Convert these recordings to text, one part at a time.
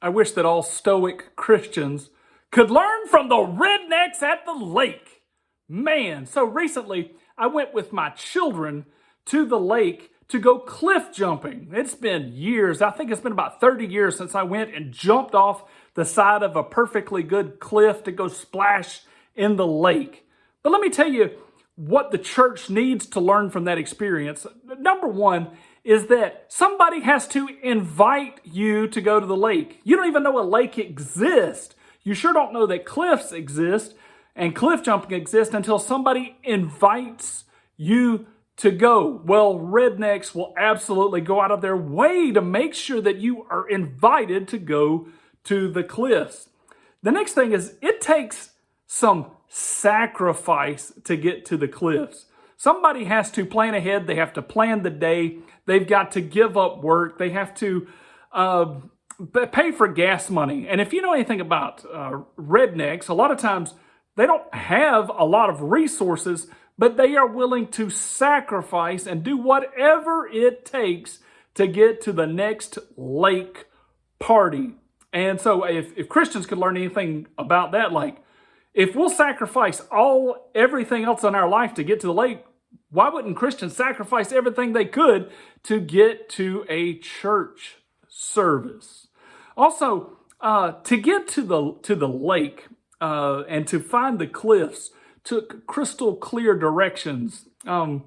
I wish that all stoic Christians could learn from the rednecks at the lake. Man, so recently I went with my children to the lake to go cliff jumping. It's been years. I think it's been about 30 years since I went and jumped off the side of a perfectly good cliff to go splash in the lake. But let me tell you what the church needs to learn from that experience. Number one is that somebody has to invite you to go to the lake. You don't even know a lake exists. You sure don't know that cliffs exist and cliff jumping exists until somebody invites you to go. Well, rednecks will absolutely go out of their way to make sure that you are invited to go to the cliffs. The next thing is it takes some sacrifice to get to the cliffs. Somebody has to plan ahead. They have to plan the day. They've got to give up work. They have to pay for gas money. And if you know anything about rednecks, a lot of times they don't have a lot of resources, but they are willing to sacrifice and do whatever it takes to get to the next lake party. And so if Christians could learn anything about that, like if we'll sacrifice everything else in our life to get to the lake, why wouldn't Christians sacrifice everything they could to get to a church service? Also, to get to the lake and to find the cliffs took crystal clear directions. How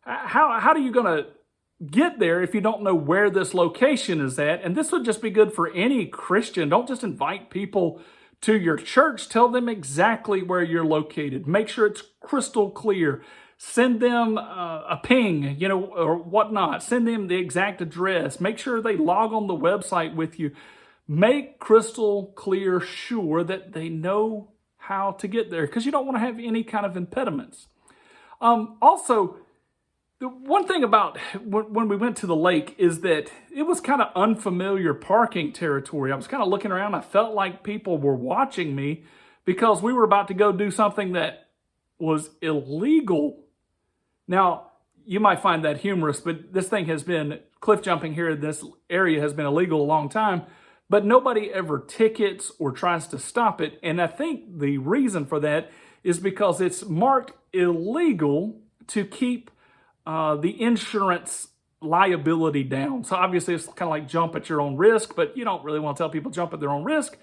are you going to get there if you don't know where this location is at? And this would just be good for any Christian. Don't just invite people to your church. Tell them exactly where you're located. Make sure it's crystal clear. Send them a ping, or whatnot. Send them the exact address. Make sure they log on the website with you. Make crystal clear sure that they know how to get there, because you don't want to have any kind of impediments. Also, the one thing about when we went to the lake is that it was kind of unfamiliar parking territory. I was kind of looking around. I felt like people were watching me because we were about to go do something that was illegal. Now, you might find that humorous, but cliff jumping here in this area has been illegal a long time, but nobody ever tickets or tries to stop it. And I think the reason for that is because it's marked illegal to keep the insurance liability down. So obviously it's kind of like jump at your own risk, but you don't really want to tell people jump at their own risk.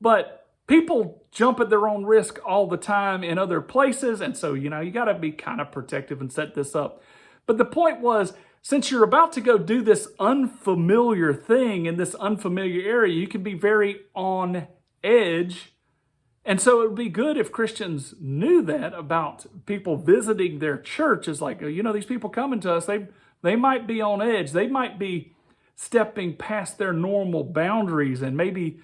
But people jump at their own risk all the time in other places. And so, you got to be kind of protective and set this up. But the point was, since you're about to go do this unfamiliar thing in this unfamiliar area, you can be very on edge. And so it would be good if Christians knew that about people visiting their church. Is like, these people coming to us, they might be on edge. They might be stepping past their normal boundaries and maybe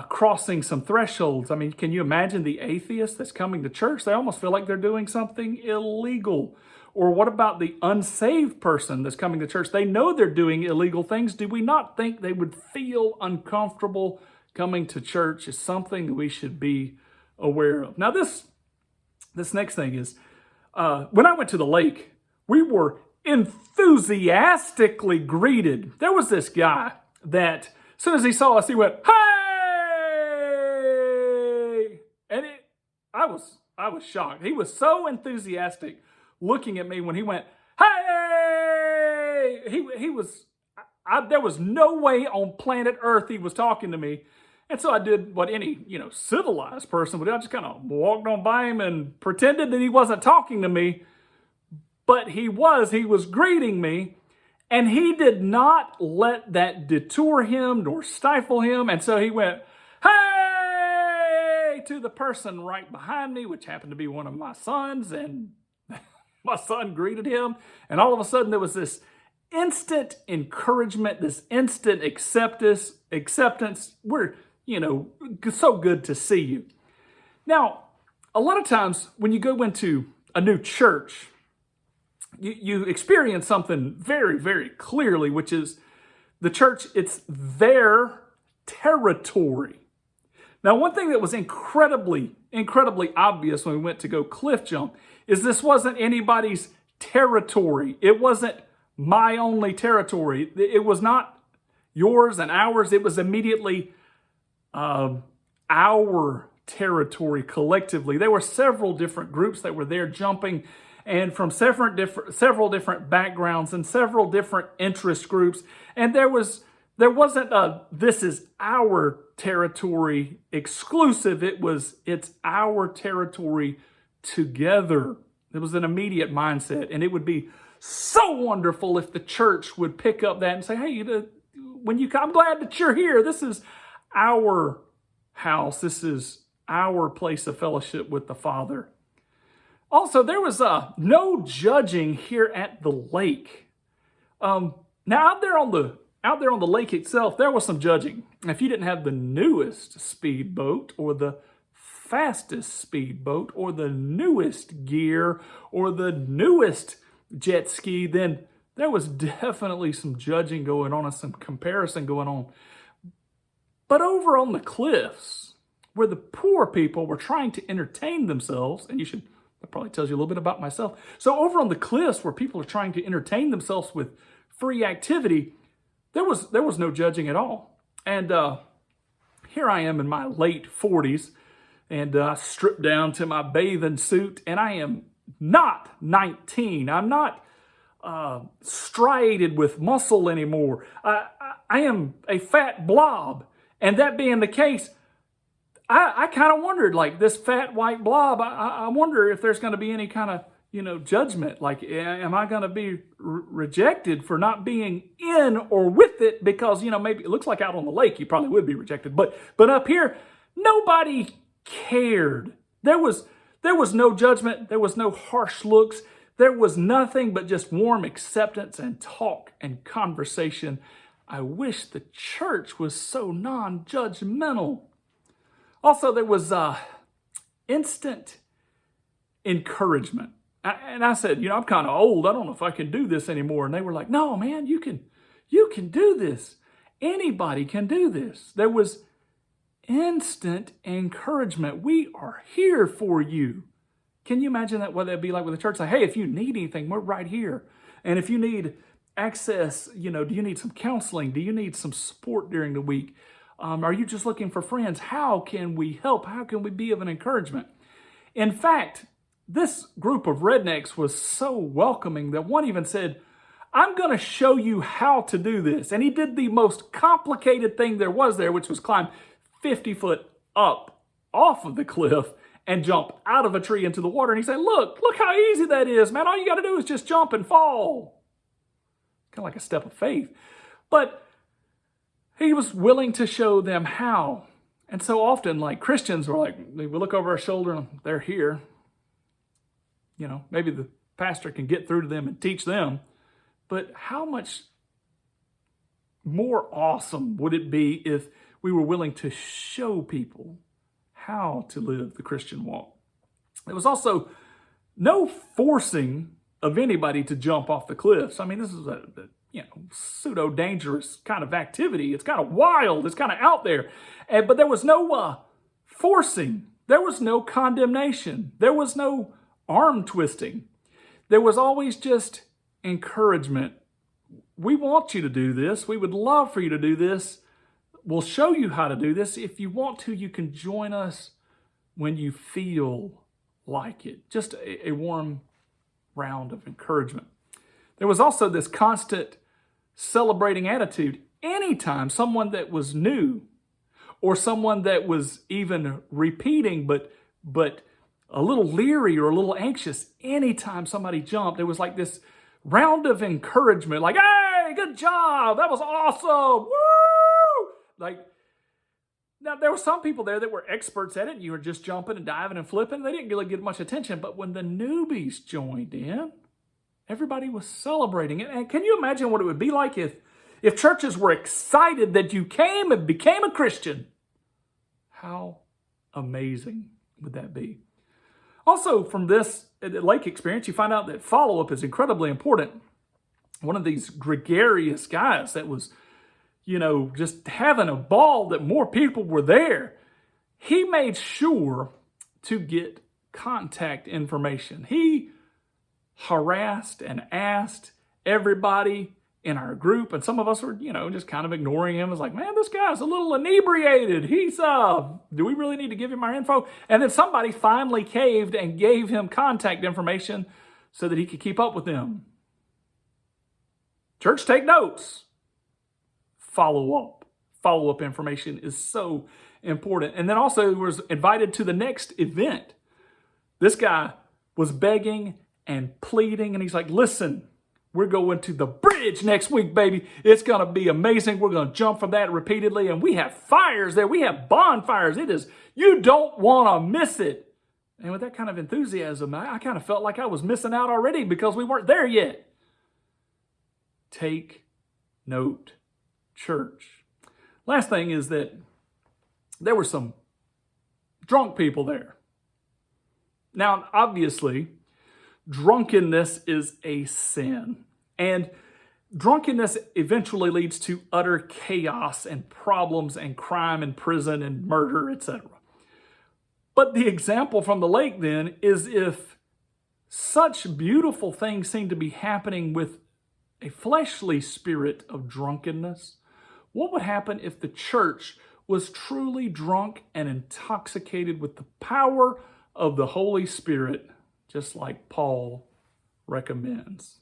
crossing some thresholds. I mean, can you imagine the atheist that's coming to church? They almost feel like they're doing something illegal. Or what about the unsaved person that's coming to church? They know they're doing illegal things. Do we not think they would feel uncomfortable coming to church? Is something that we should be aware of. Now, this next thing is, when I went to the lake, we were enthusiastically greeted. There was this guy that, as soon as he saw us, he went, "Hey!" And I was shocked. He was so enthusiastic looking at me when he went, "Hey!" There was no way on planet Earth he was talking to me. And so I did what any, civilized person would do. I just kind of walked on by him and pretended that he wasn't talking to me. But he was greeting me. And he did not let that detour him nor stifle him. And so he went, "Hey!" to the person right behind me, which happened to be one of my sons. And my son greeted him. And all of a sudden there was this instant encouragement, this instant acceptance. We're, so good to see you. Now, a lot of times when you go into a new church, you experience something very, very clearly, which is the church, it's their territory. Now, one thing that was incredibly obvious when we went to go cliff jump is this wasn't anybody's territory. It wasn't my only territory. It was not yours and ours. It was immediately our territory collectively. There were several different groups that were there jumping, and from several different backgrounds and several different interest groups. And there wasn't a "this is our territory" exclusive. It's our territory together. It was an immediate mindset, and it would be so wonderful if the church would pick up that and say, "Hey, when you come, I'm glad that you're here. This is our house. This is our place of fellowship with the Father." Also, there was no judging here at the lake. Now, out there on the lake itself, there was some judging. If you didn't have the newest speedboat or the fastest speedboat or the newest gear or the newest jet ski, then there was definitely some judging going on and some comparison going on. But over on the cliffs, where the poor people were trying to entertain themselves, and that probably tells you a little bit about myself. So over on the cliffs where people are trying to entertain themselves with free activity, there was no judging at all. And here I am in my late 40s, and stripped down to my bathing suit, and I am not 19. I'm not striated with muscle anymore. I am a fat blob. And that being the case, I kind of wondered, like, this fat white blob, I wonder if there's going to be any kind of, judgment. Like, am I going to be rejected for not being in or with it? Because, maybe it looks like out on the lake, you probably would be rejected. But up here, nobody cared. There was no judgment. There was no harsh looks. There was nothing but just warm acceptance and talk and conversation. I wish the church was so non-judgmental. Also, there was instant encouragement. And I said, I'm kind of old. I don't know if I can do this anymore. And they were like, "No, man, you can do this. Anybody can do this." There was instant encouragement. "We are here for you." Can you imagine what that'd be like with the church? Like, "Hey, if you need anything, we're right here. And if you need access, do you need some counseling? Do you need some support during the week? Are you just looking for friends? How can we help? How can we be of an encouragement?" In fact, this group of rednecks was so welcoming that one even said, "I'm going to show you how to do this." And he did the most complicated thing there was there, which was climb 50 foot up off of the cliff and jump out of a tree into the water. And he said, look how easy that is, man. All you got to do is just jump and fall. Kind of like a step of faith. But he was willing to show them how. And so often, like, Christians were like, we look over our shoulder and they're here. Maybe the pastor can get through to them and teach them. But how much more awesome would it be if we were willing to show people how to live the Christian walk? There was also no forcing of anybody to jump off the cliffs. I mean, this is a pseudo-dangerous kind of activity. It's kind of wild. It's kind of out there. But there was no forcing. There was no condemnation. There was no arm twisting. There was always just encouragement. "We want you to do this. We would love for you to do this. We'll show you how to do this. If you want to, you can join us when you feel like it." Just a warm round of encouragement. There was also this constant celebrating attitude. Anytime someone that was new or someone that was even repeating but a little leery or a little anxious, anytime somebody jumped, there was like this round of encouragement, like, "Hey, good job. That was awesome. Woo!" Like, now there were some people there that were experts at it. And you were just jumping and diving and flipping. They didn't really get much attention. But when the newbies joined in, everybody was celebrating it. And can you imagine what it would be like if churches were excited that you came and became a Christian? How amazing would that be? Also, from this lake experience, you find out that follow-up is incredibly important. One of these gregarious guys that was, just having a ball that more people were there, he made sure to get contact information. He harassed and asked everybody in our group, and some of us were, just kind of ignoring him. It's like, man, this guy's a little inebriated. Do we really need to give him our info? And then somebody finally caved and gave him contact information so that he could keep up with them. Church, take notes. Follow up. Follow-up information is so important. And then also was invited to the next event. This guy was begging and pleading, and he's like, listen, we're going to the bridge next week, baby. It's going to be amazing. We're going to jump from that repeatedly, and we have fires there. We have bonfires. You don't want to miss it. And with that kind of enthusiasm, I kind of felt like I was missing out already because we weren't there yet. Take note, church. Last thing is that there were some drunk people there. Now, obviously, drunkenness is a sin. And drunkenness eventually leads to utter chaos and problems and crime and prison and murder, etc. But the example from the lake then is if such beautiful things seem to be happening with a fleshly spirit of drunkenness, what would happen if the church was truly drunk and intoxicated with the power of the Holy Spirit, just like Paul recommends?